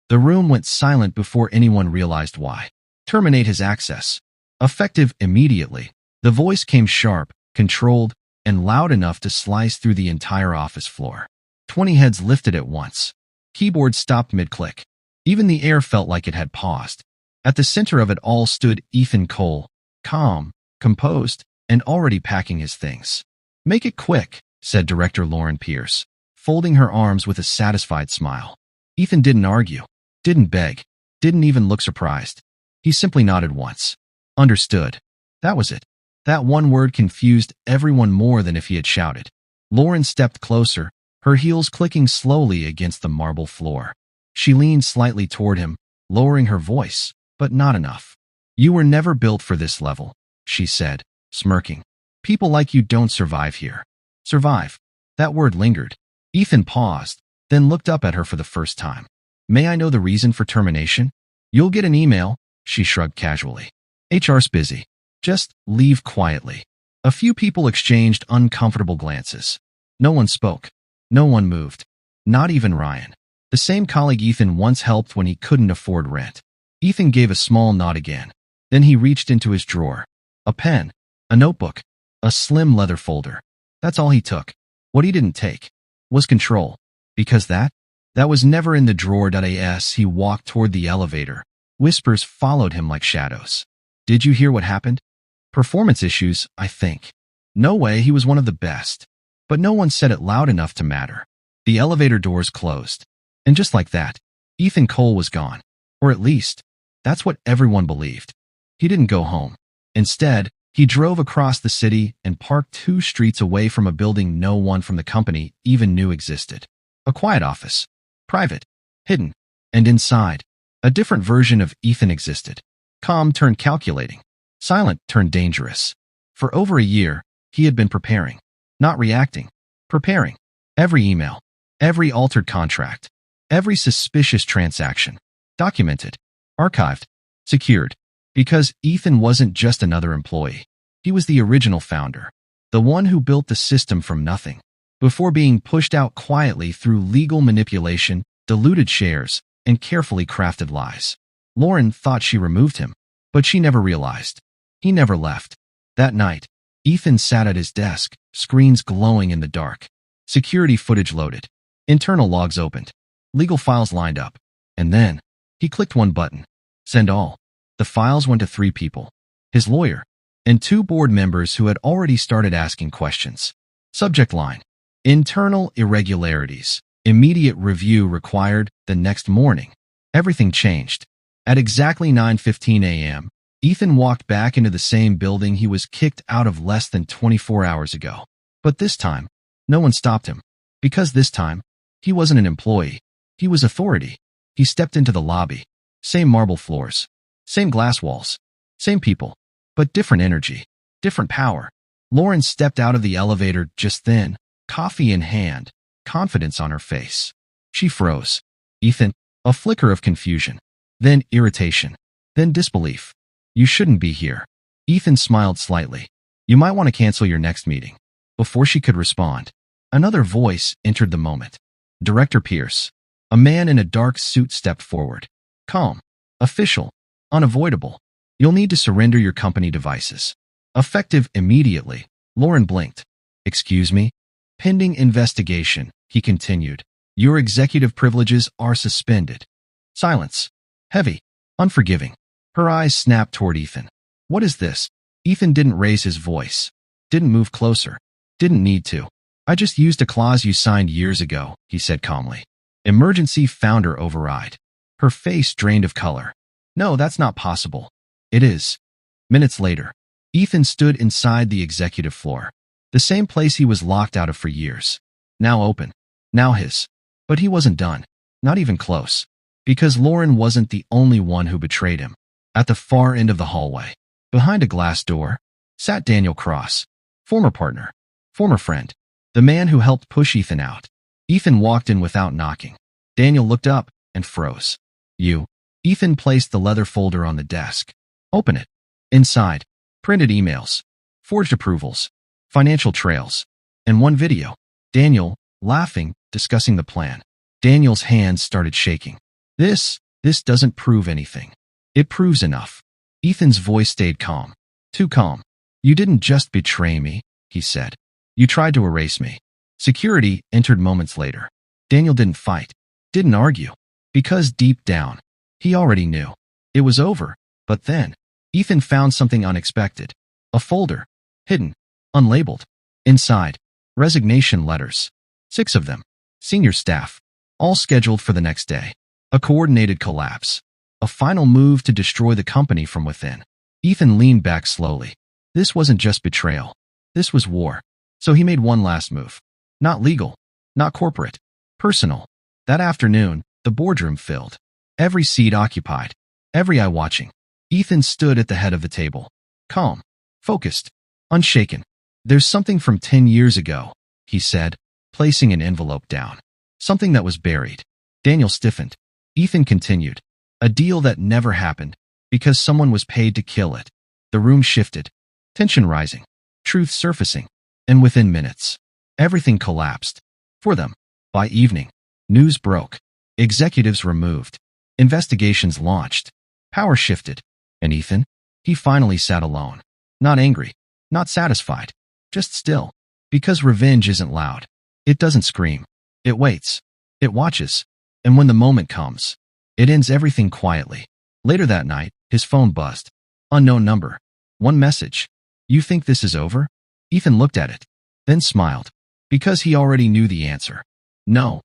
The room went silent before anyone realized why. Terminate his access. Effective immediately. The voice came sharp, controlled, and loud enough to slice through the entire office floor. 20 heads lifted at once. Keyboard stopped mid-click. Even the air felt like it had paused. At the center of it all stood Ethan Cole, calm, composed, and already packing his things. "Make it quick," said Director Lauren Pierce, folding her arms with a satisfied smile. Ethan didn't argue, didn't beg, didn't even look surprised. He simply nodded once. Understood. That was it. That one word confused everyone more than if he had shouted. Lauren stepped closer, her heels clicking slowly against the marble floor. She leaned slightly toward him, lowering her voice, but not enough. "You were never built for this level," she said, smirking. "People like you don't survive here." Survive. That word lingered. Ethan paused, then looked up at her for the first time. "May I know the reason for termination?" "You'll get an email," she shrugged casually. "HR's busy. Just leave quietly." A few people exchanged uncomfortable glances. No one spoke. No one moved. Not even Ryan, the same colleague Ethan once helped when he couldn't afford rent. Ethan gave a small nod again. Then he reached into his drawer. A pen, a notebook, a slim leather folder. That's all he took. What he didn't take was control. Because that was never in the drawer. As he walked toward the elevator, whispers followed him like shadows. "Did you hear what happened? Performance issues, I think." "No way, he was one of the best." But no one said it loud enough to matter. The elevator doors closed. And just like that, Ethan Cole was gone. Or at least, that's what everyone believed. He didn't go home. Instead, he drove across the city and parked 2 streets away from a building no one from the company even knew existed. A quiet office. Private. Hidden. And inside, a different version of Ethan existed. Calm turned calculating. Silent turned dangerous. For over a year, he had been preparing. Not reacting. Preparing. Every email. Every altered contract. Every suspicious transaction. Documented. Archived. Secured. Because Ethan wasn't just another employee. He was the original founder. The one who built the system from nothing. Before being pushed out quietly through legal manipulation, diluted shares, and carefully crafted lies. Lauren thought she removed him, but she never realized. He never left. That night, Ethan sat at his desk, screens glowing in the dark. Security footage loaded. Internal logs opened. Legal files lined up. And then, he clicked one button. Send all. The files went to 3 people. His lawyer, and 2 board members who had already started asking questions. Subject line: internal irregularities. Immediate review required. The next morning, everything changed. At exactly 9:15 a.m., Ethan walked back into the same building he was kicked out of less than 24 hours ago. But this time, no one stopped him. Because this time, he wasn't an employee. He was authority. He stepped into the lobby. Same marble floors. Same glass walls. Same people. But different energy. Different power. Lauren stepped out of the elevator just then, coffee in hand, confidence on her face. She froze. "Ethan," a flicker of confusion. Then irritation. Then disbelief. "You shouldn't be here." Ethan smiled slightly. "You might want to cancel your next meeting." Before she could respond, another voice entered the moment. Director Pierce. A man in a dark suit stepped forward. Calm. Official. Unavoidable. "You'll need to surrender your company devices. Effective immediately." Lauren blinked. "Excuse me?" "Pending investigation," he continued. "Your executive privileges are suspended." Silence. Heavy. Unforgiving. Her eyes snapped toward Ethan. "What is this?" Ethan didn't raise his voice. Didn't move closer. Didn't need to. "I just used a clause you signed years ago," he said calmly. "Emergency founder override." Her face drained of color. "No, that's not possible." "It is." Minutes later, Ethan stood inside the executive floor. The same place he was locked out of for years. Now open. Now his. But he wasn't done. Not even close. Because Lauren wasn't the only one who betrayed him. At the far end of the hallway, behind a glass door, sat Daniel Cross. Former partner. Former friend. The man who helped push Ethan out. Ethan walked in without knocking. Daniel looked up and froze. "You." Ethan placed the leather folder on the desk. "Open it." Inside, printed emails, forged approvals, financial trails, and one video. Daniel, laughing, discussing the plan. Daniel's hands started shaking. This doesn't prove anything. It proves enough. Ethan's voice stayed calm. Too calm. You didn't just betray me, he said. You tried to erase me. Security entered moments later. Daniel didn't fight, didn't argue, because deep down, he already knew. It was over. But then, Ethan found something unexpected. A folder. Hidden. Unlabeled. Inside, resignation letters. 6 of them. Senior staff. All scheduled for the next day. A coordinated collapse. A final move to destroy the company from within. Ethan leaned back slowly. This wasn't just betrayal. This was war. So he made one last move. Not legal. Not corporate. Personal. That afternoon, the boardroom filled. Every seat occupied. Every eye watching. Ethan stood at the head of the table. Calm. Focused. Unshaken. There's something from 10 years ago, he said, placing an envelope down. Something that was buried. Daniel stiffened. Ethan continued. A deal that never happened, because someone was paid to kill it. The room shifted. Tension rising. Truth surfacing. And within minutes, everything collapsed. For them. By evening, news broke. Executives removed. Investigations launched. Power shifted. And Ethan? He finally sat alone. Not angry. Not satisfied. Just still. Because revenge isn't loud. It doesn't scream. It waits. It watches. And when the moment comes, it ends everything quietly. Later that night, his phone buzzed. Unknown number. One message. You think this is over? Ethan looked at it, then smiled. Because he already knew the answer. No,